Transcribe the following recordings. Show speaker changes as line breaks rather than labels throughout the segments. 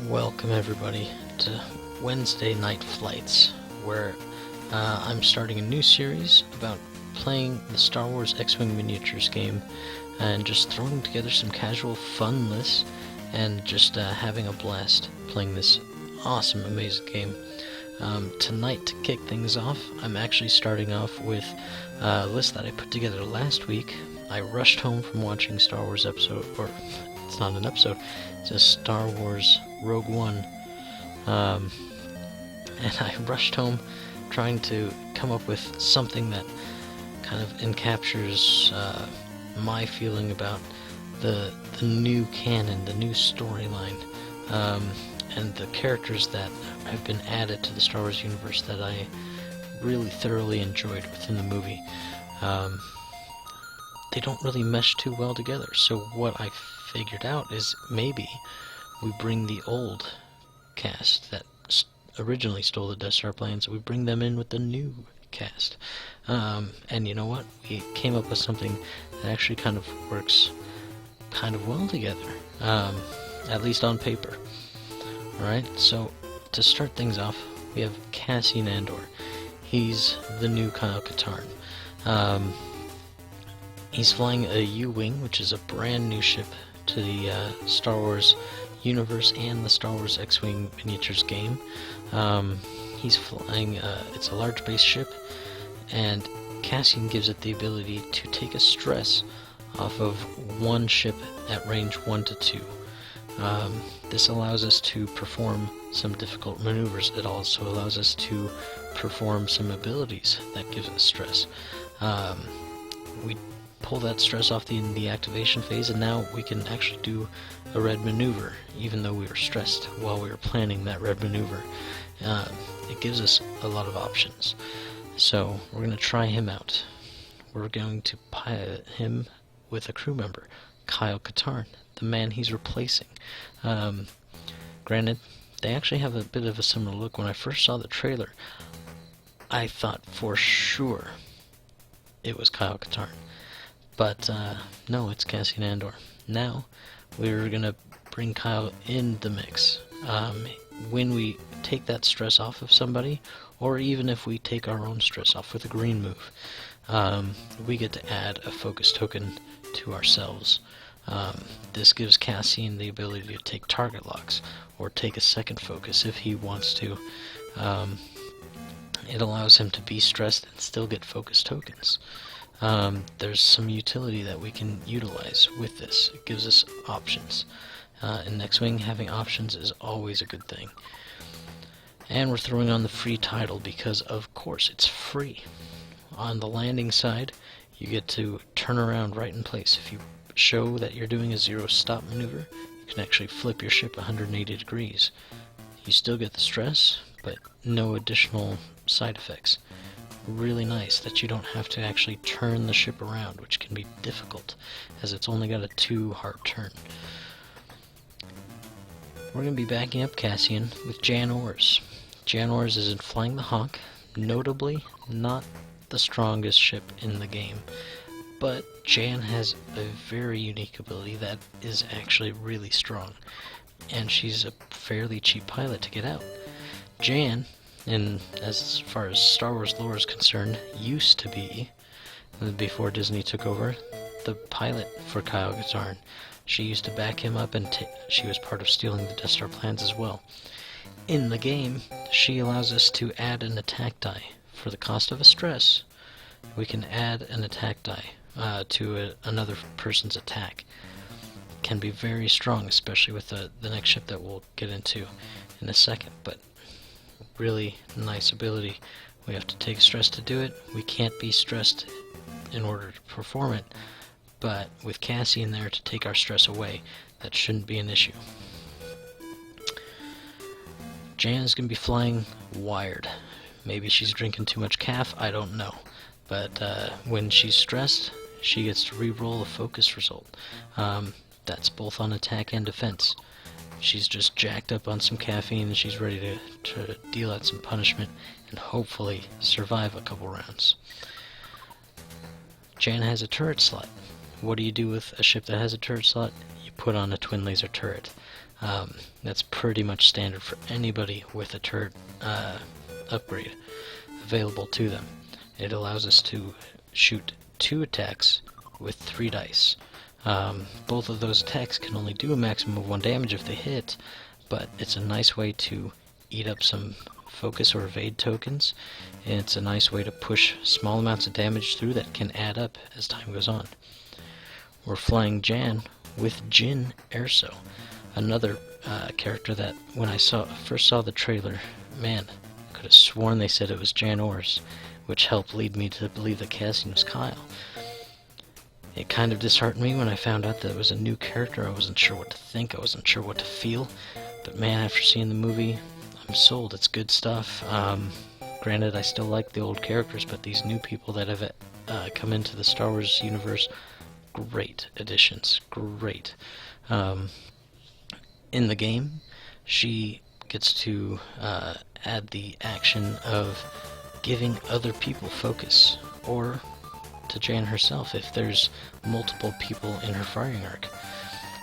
Welcome everybody to Wednesday Night Flights, where I'm starting a new series about playing the Star Wars X-Wing miniatures game and just throwing together some casual fun lists and just having a blast playing this awesome, amazing game. Tonight, to kick things off, I'm actually starting off with a list that I put together last week. I rushed home from watching Star Wars episode, or it's not an episode, it's a Star Wars Rogue One, and I rushed home trying to come up with something that kind of encaptures my feeling about the new canon, the new storyline, and the characters that have been added to the Star Wars universe that I really thoroughly enjoyed within the movie. They don't really mesh too well together, so what I figured out is maybe we bring the old cast that originally stole the Death Star plans, we bring them in with the new cast. And you know what? We came up with something that actually kind of works kind of well together, at least on paper. Alright, so to start things off, we have Cassian Andor. He's the new Kyle Katarn. He's flying a U-Wing, which is a brand new ship to the Star Wars universe and the Star Wars X-Wing miniatures game. He's flying, it's a large base ship, and Cassian gives it the ability to take a stress off of one ship at range 1 to 2. This allows us to perform some difficult maneuvers. It also allows us to perform some abilities that gives us stress. We pull that stress off in the activation phase, and now we can actually do a red maneuver, even though we were stressed while we were planning that red maneuver. It gives us a lot of options. So we're going to try him out. We're going to pilot him with a crew member, Kyle Katarn, the man he's replacing. Granted, they actually have a bit of a similar look. When I first saw the trailer, I thought for sure it was Kyle Katarn. But no, it's Cassian Andor. Now we're going to bring Kyle in the mix. When we take that stress off of somebody, or even if we take our own stress off with a green move, we get to add a focus token to ourselves. This gives Cassian the ability to take target locks, or take a second focus if he wants to. It allows him to be stressed and still get focus tokens. There's some utility that we can utilize with this. It gives us options. In X-Wing, having options is always a good thing. And we're throwing on the free title because, of course, it's free. On the landing side, you get to turn around right in place. If you show that you're doing a zero stop maneuver, you can actually flip your ship 180 degrees. You still get the stress, but no additional side effects. Really nice that you don't have to actually turn the ship around, which can be difficult as it's only got a 2 hard turn. We're going to be backing up Cassian with Jan Ors. Jan Ors is in flying the Hawk, notably not the strongest ship in the game, but Jan has a very unique ability that is actually really strong, and she's a fairly cheap pilot to get out. Jan, and as far as Star Wars lore is concerned, used to be, before Disney took over, the pilot for Kyle Katarn. She used to back him up, and she was part of stealing the Death Star plans as well. In the game, she allows us to add an attack die. For the cost of a stress, we can add an attack die to another person's attack. Can be very strong, especially with the next ship that we'll get into in a second, but really nice ability. We have to take stress to do it. We can't be stressed in order to perform it, but with Cassian there to take our stress away, that shouldn't be an issue. Jan is going to be flying wired. Maybe she's drinking too much caf, I don't know. But when she's stressed, she gets to re-roll a focus result. That's both on attack and defense. She's just jacked up on some caffeine and she's ready to deal out some punishment and hopefully survive a couple rounds. Jan has a turret slot. What do you do with a ship that has a turret slot? You put on a twin laser turret. That's pretty much standard for anybody with a turret upgrade available to them. It allows us to shoot 2 attacks with 3 dice. Both of those attacks can only do a maximum of 1 damage if they hit, but it's a nice way to eat up some focus or evade tokens, and it's a nice way to push small amounts of damage through that can add up as time goes on. We're flying Jan with Jin Erso, another character that when I first saw the trailer, man, I could have sworn they said it was Jan Ors, which helped lead me to believe that Cassian was Kyle. It kind of disheartened me when I found out that it was a new character. I wasn't sure what to think, I wasn't sure what to feel, but man, after seeing the movie, I'm sold. It's good stuff. Granted, I still like the old characters, but these new people that have come into the Star Wars universe, great additions. Great. In the game, she gets to add the action of giving other people focus, or to Jan herself if there's multiple people in her firing arc.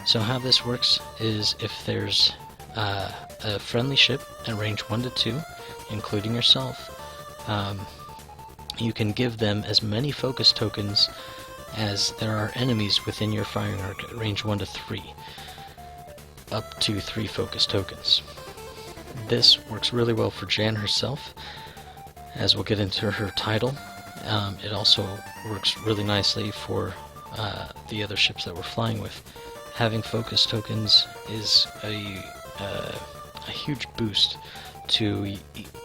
So how this works is if there's a friendly ship at range 1 to 2, including yourself, you can give them as many focus tokens as there are enemies within your firing arc at range 1 to 3, up to 3 focus tokens. This works really well for Jan herself, as we'll get into her title. It also works really nicely for the other ships that we're flying with. Having focus tokens is a huge boost to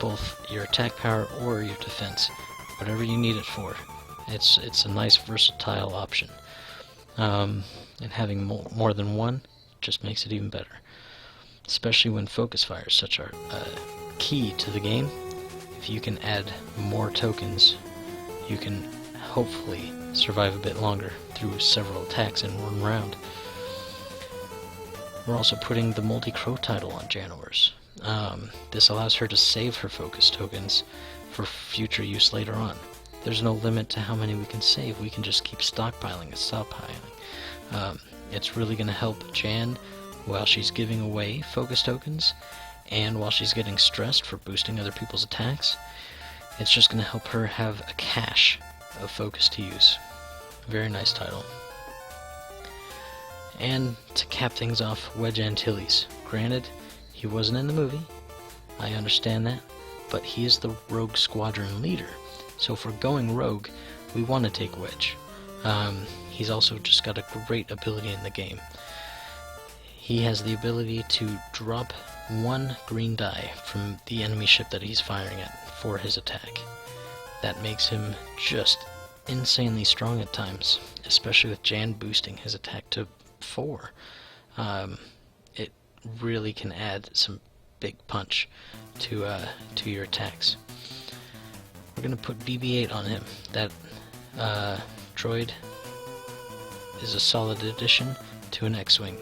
both your attack power or your defense, whatever you need it for. It's a nice versatile option, and having more than one just makes it even better, especially when focus fire is such a key to the game. If you can add more tokens, you can hopefully survive a bit longer through several attacks in one round. We're also putting the multi-crow title on Jan Ors. This allows her to save her focus tokens for future use later on. There's no limit to how many we can save. We can just keep stockpiling and stockpiling. It's really going to help Jan while she's giving away focus tokens, and while she's getting stressed for boosting other people's attacks. It's just going to help her have a cache of focus to use. Very nice title. And to cap things off, Wedge Antilles. Granted, he wasn't in the movie, I understand that, but he is the Rogue Squadron leader. So if we're going rogue, we want to take Wedge. He's also just got a great ability in the game. He has the ability to drop 1 green die from the enemy ship that he's firing at for his attack. That makes him just insanely strong at times, especially with Jan boosting his attack to 4. It really can add some big punch to your attacks. We're going to put BB-8 on him. That droid is a solid addition to an X-Wing.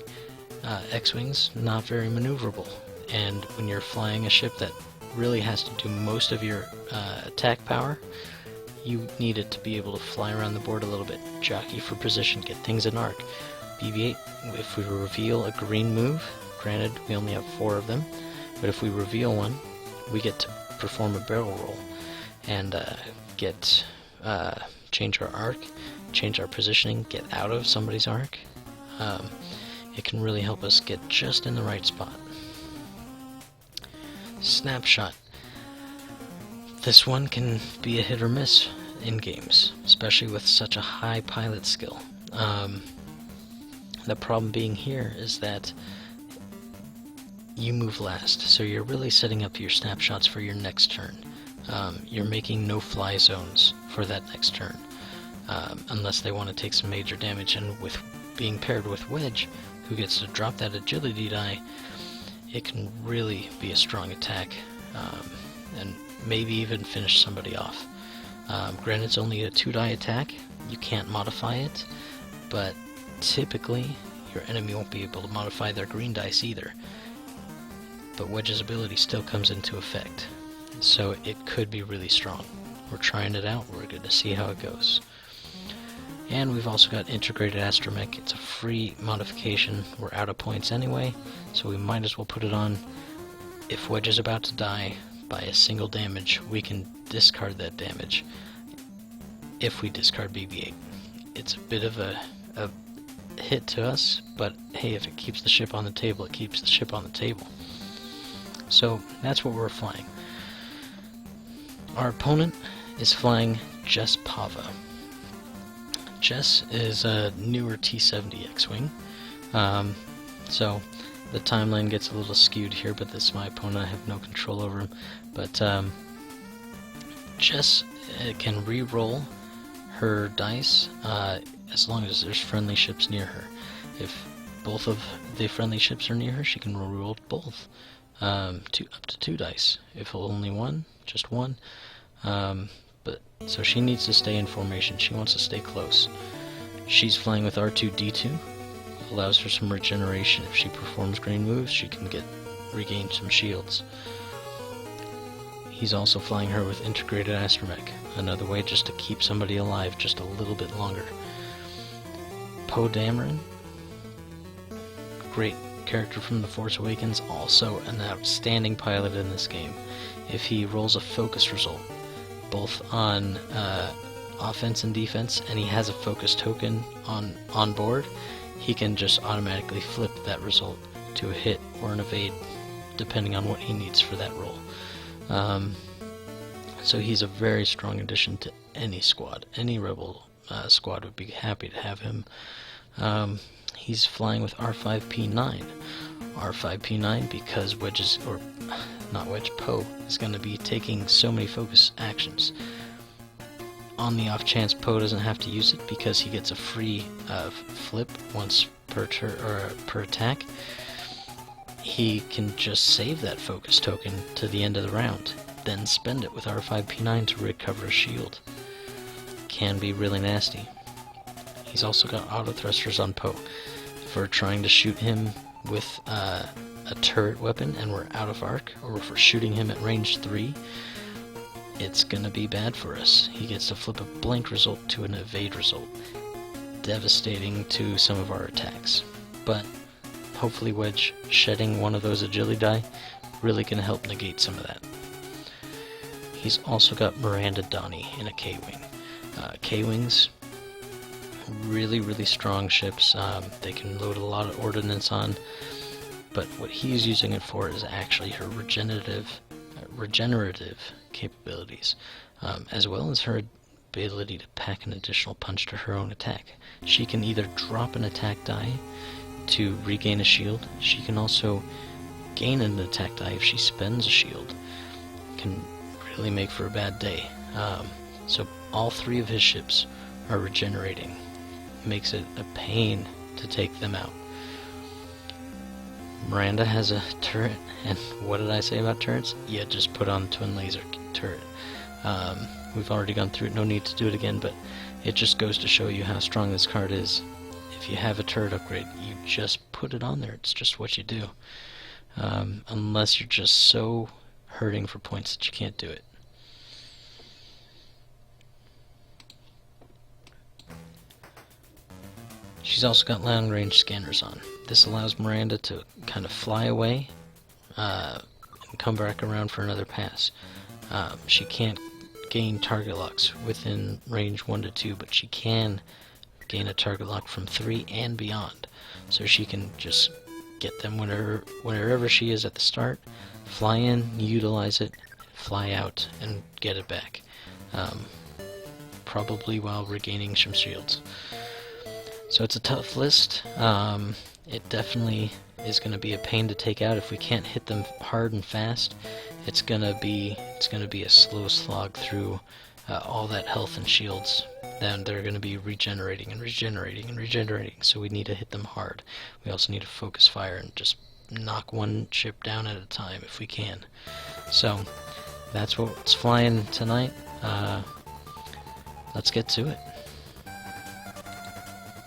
X-Wings, not very maneuverable, and when you're flying a ship that really has to do most of your attack power, you need it to be able to fly around the board a little bit, jockey for position, get things in arc. BB-8, if we reveal a green move, granted we only have 4 of them, but if we reveal one, we get to perform a barrel roll and change our arc, change our positioning, get out of somebody's arc. It can really help us get just in the right spot. Snapshot. This one can be a hit or miss in games, especially with such a high pilot skill. The problem being here is that you move last, so you're really setting up your snapshots for your next turn. You're making no-fly zones for that next turn, unless they want to take some major damage, and with being paired with Wedge, who gets to drop that agility die, it can really be a strong attack, and maybe even finish somebody off. Granted, it's only a 2-die attack, you can't modify it, but typically your enemy won't be able to modify their green dice either. But Wedge's ability still comes into effect, so it could be really strong. We're trying it out, we're going to see how it goes. And we've also got Integrated Astromech. It's a free modification. We're out of points anyway, so we might as well put it on. If Wedge is about to die by a single damage, we can discard that damage if we discard BB-8. It's a bit of a hit to us, but hey, if it keeps the ship on the table, it keeps the ship on the table. So that's what we're flying. Our opponent is flying Jess Pava. Jess is a newer T-70 X-Wing, so the timeline gets a little skewed here, but this is my opponent. I have no control over him. But Jess can re-roll her dice as long as there's friendly ships near her. If both of the friendly ships are near her, she can re-roll both, up to 2 dice. If only one, just one. So she needs to stay in formation. She wants to stay close. She's flying with R2-D2. Allows her some regeneration. If she performs green moves, she can regain some shields. He's also flying her with Integrated Astromech. Another way just to keep somebody alive just a little bit longer. Poe Dameron. Great character from The Force Awakens. Also an outstanding pilot in this game. If he rolls a focus result, both on offense and defense, and he has a focus token on board, he can just automatically flip that result to a hit or an evade, depending on what he needs for that roll. So he's a very strong addition to any squad. Any Rebel squad would be happy to have him. He's flying with R5P9. R5P9 because Poe is going to be taking so many focus actions. On the off chance Poe doesn't have to use it because he gets a free flip once per attack, he can just save that focus token to the end of the round, then spend it with R5P9 to recover a shield. Can be really nasty. He's also got auto thrusters on Poe. If we're trying to shoot him with a turret weapon and we're out of arc, or if we're shooting him at range 3, it's gonna be bad for us. He gets to flip a blank result to an evade result. Devastating to some of our attacks. But hopefully Wedge shedding one of those agility die really gonna help negate some of that. He's also got Miranda Donnie in a K-Wing. K-Wings, really strong ships. They can load a lot of ordnance on, but what he's using it for is actually her regenerative capabilities, as well as her ability to pack an additional punch to her own attack. She can either drop an attack die to regain a shield. She can also gain an attack die if she spends a shield. Can really make for a bad day. So all 3 of his ships are regenerating. Makes it a pain to take them out. Miranda has a turret, and what did I say about turrets? Yeah, just put on twin laser turret. We've already gone through it, no need to do it again, but it just goes to show you how strong this card is. If you have a turret upgrade, you just put it on there. It's just what you do. Unless you're just so hurting for points that you can't do it. She's also got long range scanners on. This allows Miranda to kind of fly away and come back around for another pass. She can't gain target locks within range 1 to 2, but she can gain a target lock from 3 and beyond. So she can just get them wherever she is at the start, fly in, utilize it, fly out, and get it back. Probably while regaining some shields. So it's a tough list. It definitely is going to be a pain to take out. If we can't hit them hard and fast, it's going to be a slow slog through all that health and shields. Then they're going to be regenerating and regenerating and regenerating. So we need to hit them hard. We also need to focus fire and just knock one ship down at a time if we can. So that's what's flying tonight. Let's get to it.